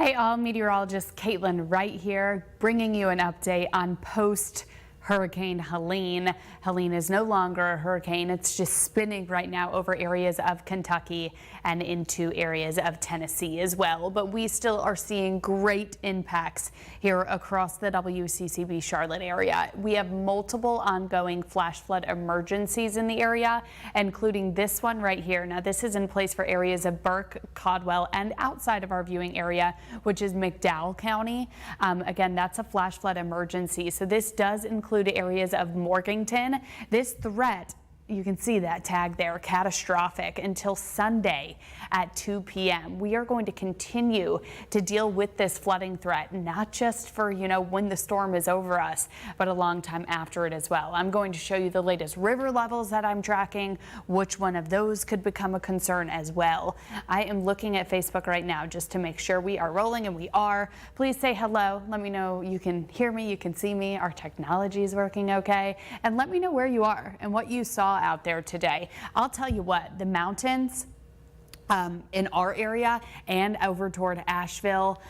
Hey all, meteorologist Kaitlin Wright here, bringing you an update on post-Hurricane Helene. Helene is no longer a hurricane. It's just spinning right now over areas of Kentucky and into areas of Tennessee as well. But we still are seeing great impacts here across the WCCB Charlotte area. We have multiple ongoing flash flood emergencies in the area, including this one right here. Now this is in place for areas of Burke, Caldwell, and outside of our viewing area, which is McDowell County. Again, that's a flash flood emergency. So this does include areas of Morganton. This threat, you can see that tag there, catastrophic, until Sunday at 2 p.m. We are going to continue to deal with this flooding threat, not just for, when the storm is over us, but a long time after it as well. I'm going to show you the latest river levels that I'm tracking, which one of those could become a concern as well. I am looking at Facebook right now just to make sure we are rolling, and we are. Please say hello. Let me know you can hear me, you can see me, our technology is working okay, and let me know where you are and what you saw out there today. I'll tell you what, the mountains in our area and over toward Asheville,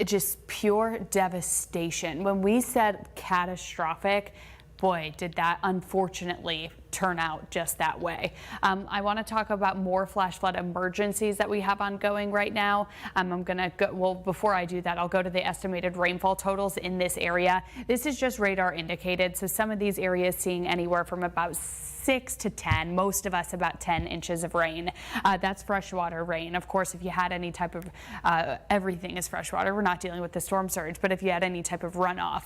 just pure devastation. When we said catastrophic, boy, did that unfortunately turn out just that way. I want to talk about more flash flood emergencies that we have ongoing right now. I'm going to go, well, before I do that, I'll go to the estimated rainfall totals in this area. This is just radar indicated, so some of these areas seeing anywhere from about 6 to 10, most of us about 10 inches of rain. That's freshwater rain. Of course, if you had any type of, everything is freshwater, we're not dealing with the storm surge, but if you had any type of runoff,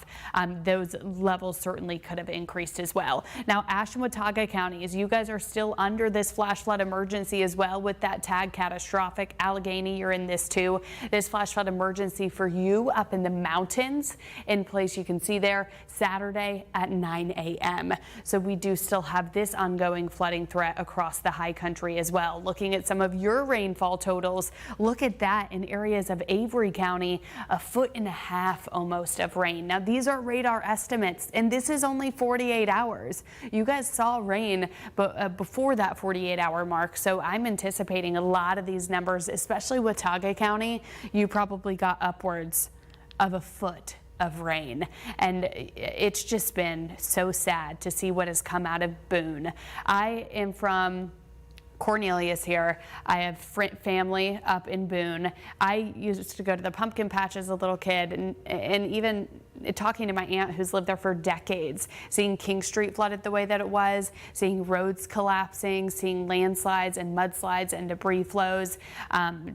those levels certainly could have increased as well. Now, Watauga counties, you guys are still under this flash flood emergency as well with that tag catastrophic. Allegheny, you're in this too. This flash flood emergency for you up in the mountains in place, you can see there, Saturday at 9 a.m. So we do still have this ongoing flooding threat across the high country as well. Looking at some of your rainfall totals, look at that in areas of Avery County, 1.5 feet almost of rain. Now these are radar estimates, and this is only 48 hours. You guys saw rain before that 48-hour mark, so I'm anticipating a lot of these numbers, especially Watauga County. You probably got upwards of 1 foot of rain, and it's just been so sad to see what has come out of Boone. I am from Cornelius here. I have family up in Boone. I used to go to the pumpkin patch as a little kid, and even talking to my aunt who's lived there for decades, seeing King Street flooded the way that it was, seeing roads collapsing, seeing landslides and mudslides and debris flows.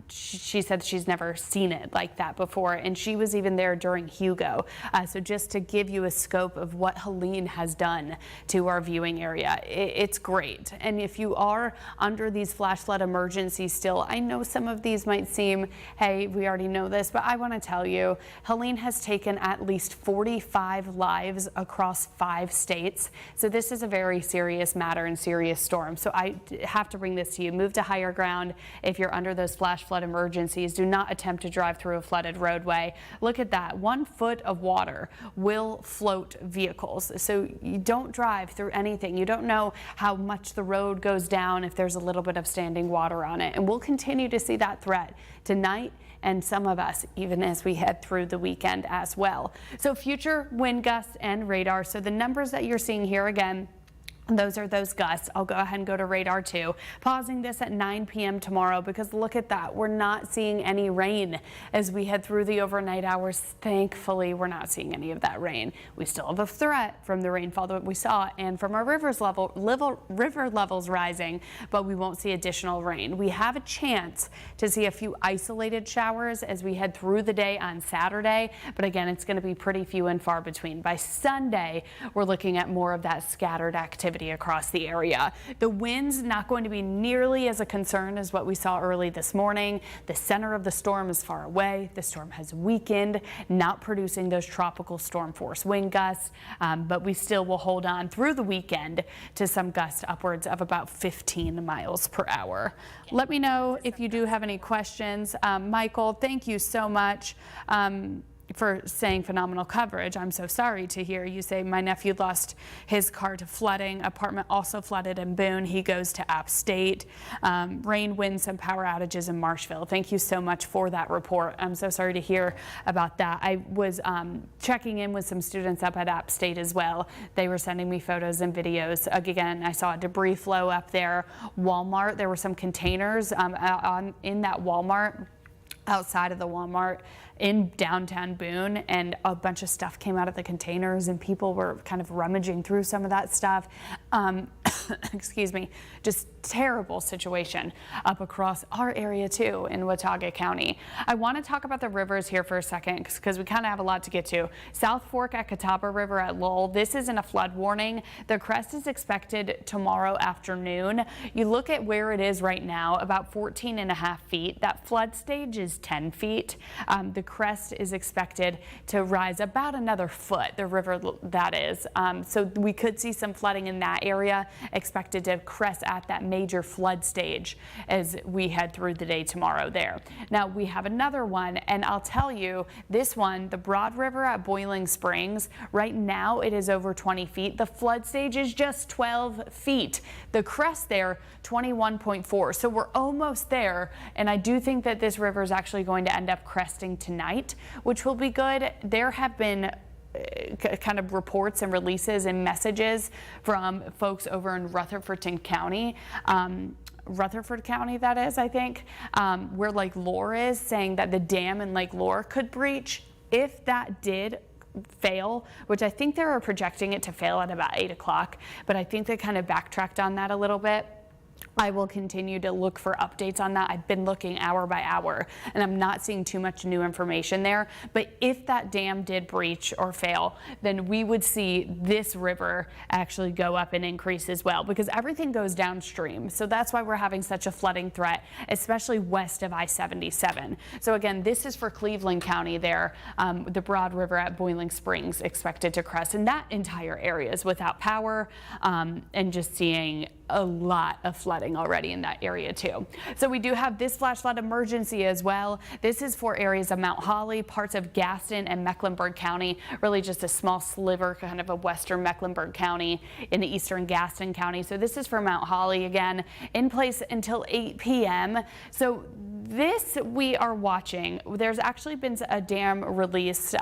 She said she's never seen it like that before, and she was even there during Hugo. So just to give you a scope of what Helene has done to our viewing area, it's great. And if you are under these flash flood emergencies still, I know some of these might seem, hey, we already know this, but I want to tell you, Helene has taken at least 45 lives across 5 states. So this is a very serious matter and serious storm. So I have to bring this to you. Move to higher ground if you're under those flash flood emergencies. Do not attempt to drive through a flooded roadway. Look at that. 1 foot of water will float vehicles. So you don't drive through anything. You don't know how much the road goes down if there's a little bit of standing water on it. And we'll continue to see that threat tonight, and some of us even as we head through the weekend as well. So future wind gusts and radar. So the numbers that you're seeing here again, those are those gusts. I'll go ahead and go to radar 2. Pausing this at 9 p.m. tomorrow, because look at that. We're not seeing any rain as we head through the overnight hours. Thankfully, we're not seeing any of that rain. We still have a threat from the rainfall that we saw and from our river levels rising, but we won't see additional rain. We have a chance to see a few isolated showers as we head through the day on Saturday, but again, it's going to be pretty few and far between. By Sunday, we're looking at more of that scattered activity across the area. The winds not going to be nearly as a concern as what we saw early this morning. The center of the storm is far away. The storm has weakened, not producing those tropical storm force wind gusts, but we still will hold on through the weekend to some gusts upwards of about 15 miles per hour. Let me know if you do have any questions. Michael, thank you so much. for saying phenomenal coverage. I'm so sorry to hear you say my nephew lost his car to flooding. Apartment also flooded in Boone. He goes to App State. Rain, wind, some power outages in Marshville. Thank you so much for that report. I'm so sorry to hear about that. I was checking in with some students up at App State as well. They were sending me photos and videos. Again, I saw a debris flow up there. Walmart, there were some containers in that Walmart, outside of the Walmart in downtown Boone, and a bunch of stuff came out of the containers and people were kind of rummaging through some of that stuff. Excuse me, just terrible situation up across our area too in Watauga County. I want to talk about the rivers here for a second because we kind of have a lot to get to. South Fork at Catawba River at Lowell, this isn't a flood warning. The crest is expected tomorrow afternoon. You look at where it is right now, about 14.5 feet. That flood stage is 10 feet. The crest is expected to rise about another foot, the river that is. So we could see some flooding in that area, expected to crest at that major flood stage as we head through the day tomorrow there. Now we have another one, and I'll tell you, this one, the Broad River at Boiling Springs, right now it is over 20 feet. The flood stage is just 12 feet. The crest there, 21.4. So we're almost there, and I do think that this river is actually going to end up cresting tonight, which will be good. There have been kind of reports and releases and messages from folks over in Rutherford County, that is, I think, where Lake Lore is, saying that the dam in Lake Lore could breach. If that did fail, which I think they were projecting it to fail at about 8 o'clock, but I think they kind of backtracked on that a little bit. I will continue to look for updates on that. I've been looking hour by hour, and I'm not seeing too much new information there. But if that dam did breach or fail, then we would see this river actually go up and increase as well, because everything goes downstream. So that's why we're having such a flooding threat, especially west of I-77. So again, this is for Cleveland County there. The Broad River at Boiling Springs expected to crest, and that entire area is without power, and just seeing a lot of flooding already in that area too. So we do have this flash flood emergency as well. This is for areas of Mount Holly, parts of Gaston and Mecklenburg County, really just a small sliver kind of western Mecklenburg County in the eastern Gaston County. So this is for Mount Holly, again in place until 8 p.m. So this we are watching. There's actually been a dam released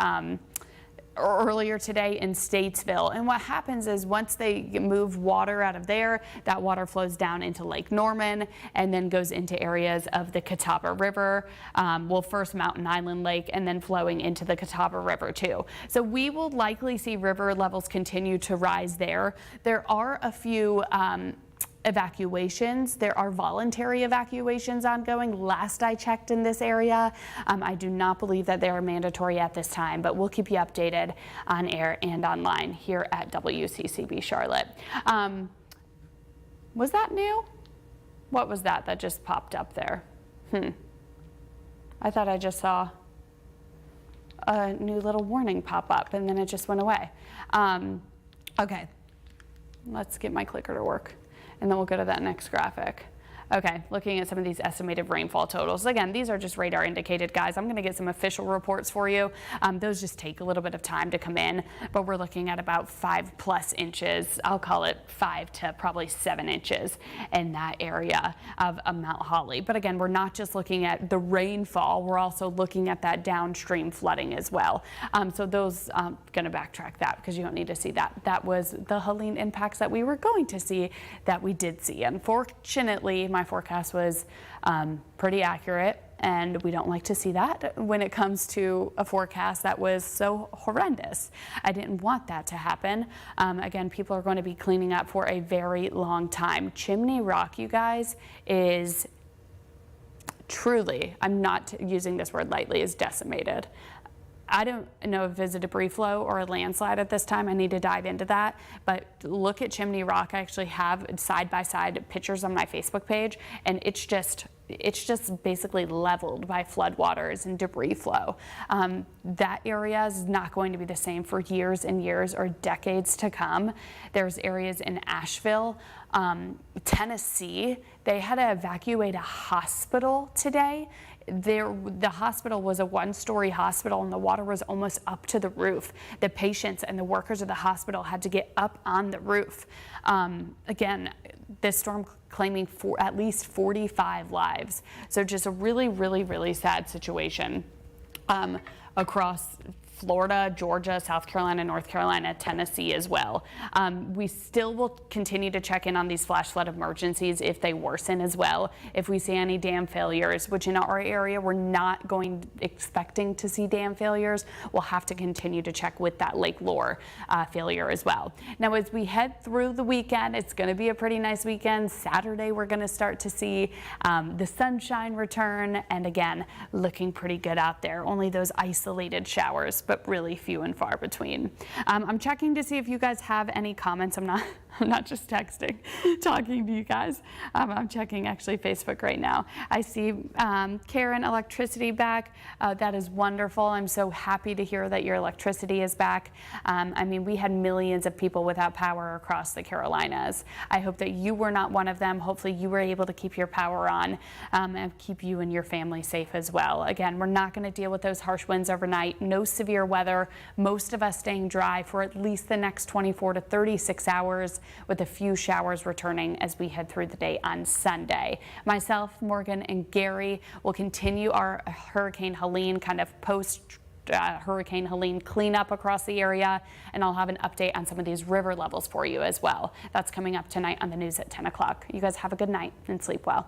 earlier today in Statesville, and what happens is once they move water out of there, that water flows down into Lake Norman and then goes into areas of the Catawba River, well, first Mountain Island Lake, and then flowing into the Catawba River too. So we will likely see river levels continue to rise there. There are a few evacuations. There are voluntary evacuations ongoing last I checked in this area. I do not believe that they are mandatory at this time, but we'll keep you updated on air and online here at WCCB Charlotte. Was that new? What was that just popped up there? I thought I just saw a new little warning pop up and then it just went away. Okay, let's get my clicker to work, and then we'll go to that next graphic. Okay, looking at some of these estimated rainfall totals. Again, these are just radar indicated, guys. I'm going to get some official reports for you. Those just take a little bit of time to come in, but we're looking at about 5+ inches. I'll call it 5 to probably 7 inches in that area of Mount Holly. But again, we're not just looking at the rainfall. We're also looking at that downstream flooding as well. So those, I'm going to backtrack that because you don't need to see that. That was the Helene impacts that we were going to see that we did see. Unfortunately, my forecast was pretty accurate, and we don't like to see that when it comes to a forecast that was so horrendous. I didn't want that to happen. Again, people are going to be cleaning up for a very long time. Chimney Rock, you guys, is truly, I'm not using this word lightly, is decimated. I don't know if it's a debris flow or a landslide at this time. I need to dive into that. But look at Chimney Rock. I actually have side-by-side pictures on my Facebook page, and it's just it's just basically leveled by floodwaters and debris flow. That area is not going to be the same for years and years or decades to come. There's areas in Asheville, Tennessee. They had to evacuate a hospital today. The hospital was a one-story hospital and the water was almost up to the roof. The patients and the workers of the hospital had to get up on the roof. Again, this storm claiming at least 45 lives. So just a really, really, really sad situation across Florida, Georgia, South Carolina, North Carolina, Tennessee as well. We still will continue to check in on these flash flood emergencies if they worsen as well. If we see any dam failures, which in our area we're not expecting to see dam failures, we'll have to continue to check with that Lake Lure failure as well. Now, as we head through the weekend, it's going to be a pretty nice weekend. Saturday, we're going to start to see the sunshine return, and again, looking pretty good out there. Only those isolated showers, but really few and far between. I'm checking to see if you guys have any comments. I'm not just texting, talking to you guys. I'm checking actually Facebook right now. I see Karen, electricity back. That is wonderful. I'm so happy to hear that your electricity is back. I mean, we had millions of people without power across the Carolinas. I hope that you were not one of them. Hopefully you were able to keep your power on and keep you and your family safe as well. Again, we're not going to deal with those harsh winds overnight. No severe weather. Most of us staying dry for at least the next 24 to 36 hours, with a few showers returning as we head through the day on Sunday. Myself, Morgan, and Gary will continue our Hurricane Helene kind of post Hurricane Helene cleanup across the area, and I'll have an update on some of these river levels for you as well. That's coming up tonight on the news at 10 o'clock. You guys have a good night and sleep well.